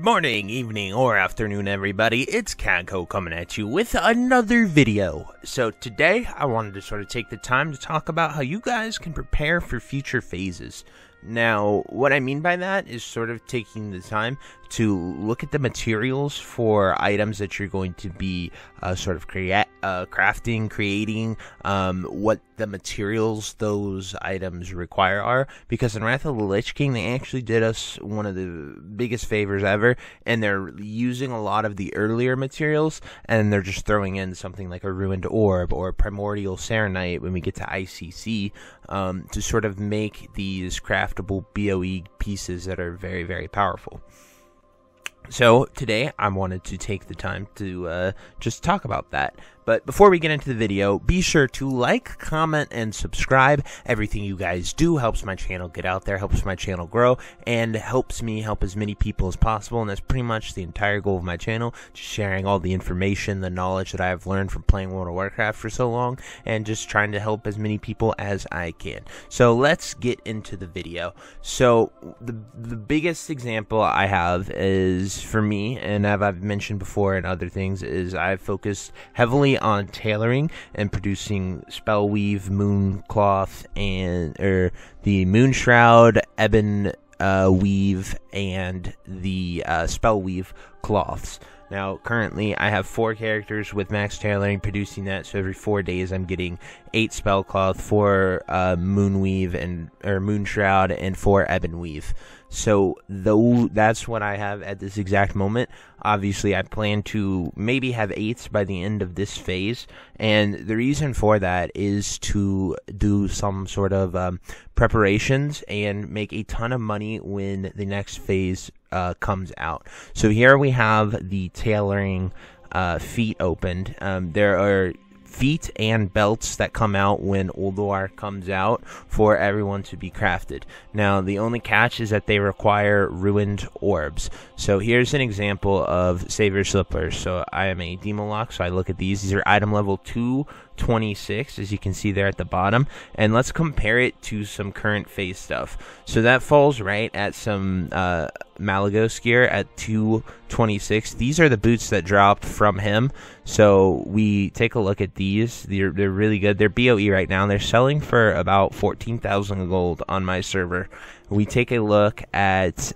Morning, evening, or afternoon, everybody. It's Kaghoe coming at you with another video. So today, I wanted to sort of take the time to talk about how you guys can prepare for future phases. Now, what I mean by that is sort of taking the time to look at the materials for items that you're going to be crafting, creating, what the materials those items require are. Because in Wrath of the Lich King, they actually did us one of the biggest favors ever, and they're using a lot of the earlier materials, and they're just throwing in something like a Ruined Orb or Primordial Serenite when we get to ICC to sort of make these craftable BOE pieces that are very, very powerful. So today I wanted to take the time to just talk about that. But before we get into the video, be sure to like, comment, and subscribe. Everything you guys do helps my channel get out there, helps my channel grow, and helps me help as many people as possible. And that's pretty much the entire goal of my channel, just sharing all the information, the knowledge that I've learned from playing World of Warcraft for so long, and just trying to help as many people as I can. So let's get into the video. So the biggest example I have is, for me, and I've mentioned before in other things, is I've focused heavily on tailoring and producing Spellweave, Mooncloth, and the Moonshroud, Ebon Weave, and the Spellweave cloths. Now, currently, I have 4 characters with max tailoring producing that, so every 4 days I'm getting 8 Spellcloth, 4 Moonweave, or Moonshroud, and 4 Ebon Weave. So, that's what I have at this exact moment. Obviously, I plan to maybe have 8s by the end of this phase, and the reason for that is to do some sort of preparations and make a ton of money when the next phase comes out. So here we have the tailoring feat opened. There are feet and belts that come out when Ulduar comes out for everyone to be crafted. Now, the only catch is that they require Ruined Orbs. So here's an example of Savior Slippers. So I am a Demolock, so I look at these. These are item level 226, as you can see there at the bottom. And let's compare it to some current phase stuff. So that falls right at some Malagos gear at 226. These are the boots that dropped from him. So we take a look at these. They're really good. They're BOE right now. They're selling for about 14,000 gold on my server. We take a look at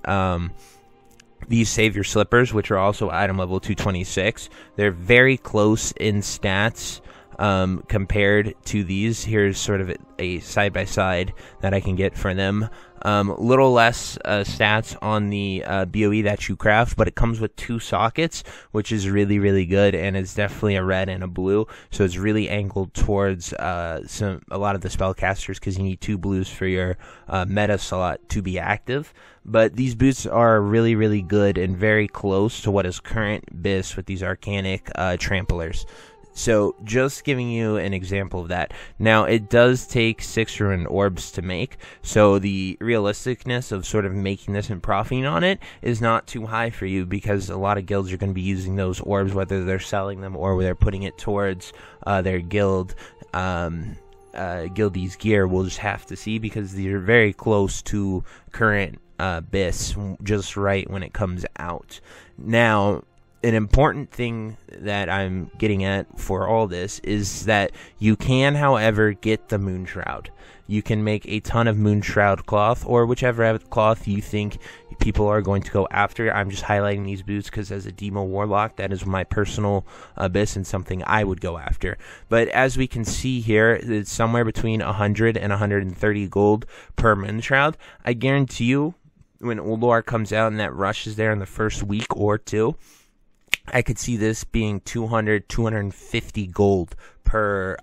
these Savior Slippers, which are also item level 226. They're very close in stats compared to these. Here's sort of a side-by-side that I can get for them. Little less stats on the BOE that you craft, but it comes with 2 sockets, which is really, really good, and it's definitely a red and a blue, so it's really angled towards a lot of the spellcasters, because you need 2 blues for your meta slot to be active. But these boots are really, really good and very close to what is current BIS with these Arcanic Tramplers. So, just giving you an example of that. Now, it does take 6 Ruined Orbs to make, so the realisticness of sort of making this and profiting on it is not too high for you, because a lot of guilds are going to be using those orbs, whether they're selling them or they're putting it towards their guild. Guildie's gear. We'll just have to see, because they're very close to current BIS, just right when it comes out. Now, an important thing that I'm getting at for all this is that you can, however, get the Moonshroud. You can make a ton of Moonshroud cloth, or whichever cloth you think people are going to go after. I'm just highlighting these boots because as a Demo Warlock, that is my personal abyss and something I would go after. But as we can see here, it's somewhere between 100 and 130 gold per Moonshroud. I guarantee you, when Ulduar comes out and that rush is there in the first week or 2, I could see this being 200, 250 gold per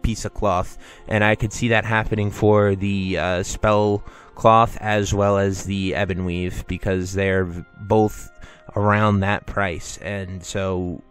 piece of cloth, and I could see that happening for the spell cloth as well as the Ebon Weave, because they're both around that price. And so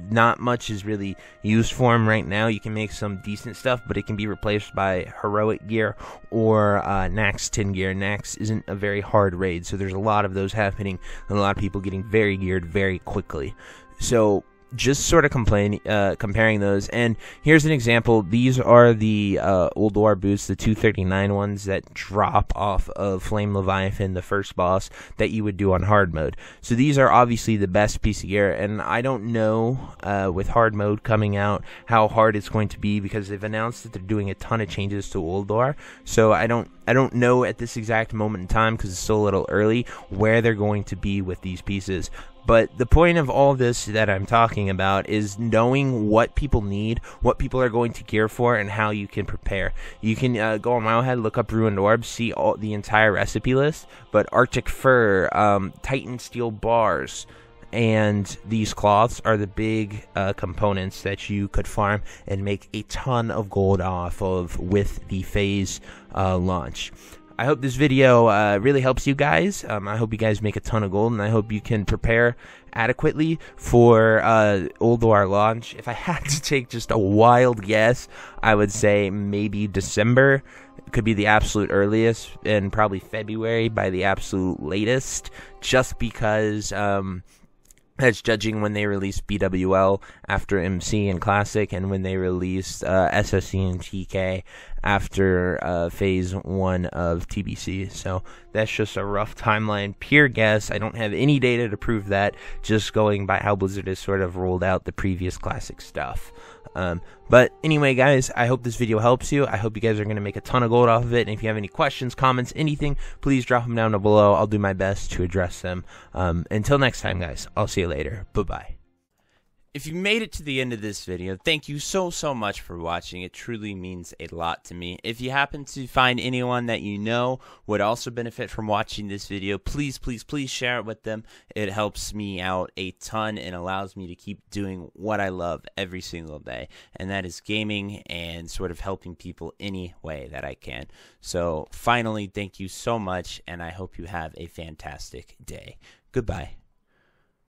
not much is really used for them right now. You can make some decent stuff, but it can be replaced by heroic gear or Nax 10 gear. Nax isn't a very hard raid, so there's a lot of those happening, and a lot of people getting very geared very quickly. So just sort of comparing those. And here's an example. These are the Old War boots, the 239 ones that drop off of Flame Leviathan, the first boss, that you would do on hard mode. So these are obviously the best piece of gear, and I don't know with hard mode coming out how hard it's going to be, because they've announced that they're doing a ton of changes to Old War. So I don't know at this exact moment in time, because it's still a little early, where they're going to be with these pieces. But the point of all this that I'm talking about is knowing what people need, what people are going to gear for, and how you can prepare. You can go on Milehead, look up Ruined Orbs, see the entire recipe list. But Arctic Fur, Titan Steel Bars, and these cloths are the big components that you could farm and make a ton of gold off of with the phase launch. I hope this video really helps you guys. I hope you guys make a ton of gold, and I hope you can prepare adequately for Old War launch. If I had to take just a wild guess, I would say maybe December could be the absolute earliest, and probably February by the absolute latest, just because that's judging when they released BWL after MC and Classic, and when they released SSC and TK after Phase 1 of TBC. So that's just a rough timeline, pure guess. I don't have any data to prove that, just going by how Blizzard has sort of rolled out the previous Classic stuff. But anyway, guys, I hope this video helps you. I hope you guys are going to make a ton of gold off of it. And if you have any questions, comments, anything, please drop them down below. I'll do my best to address them. Until next time, guys, I'll see you later. Bye-bye. If you made it to the end of this video, thank you so much for watching. It truly means a lot to me. If you happen to find anyone that you know would also benefit from watching this video, please share it with them. It helps me out a ton and allows me to keep doing what I love every single day, and that is gaming and sort of helping people any way that I can. So finally, thank you so much, and I hope you have a fantastic day. Goodbye.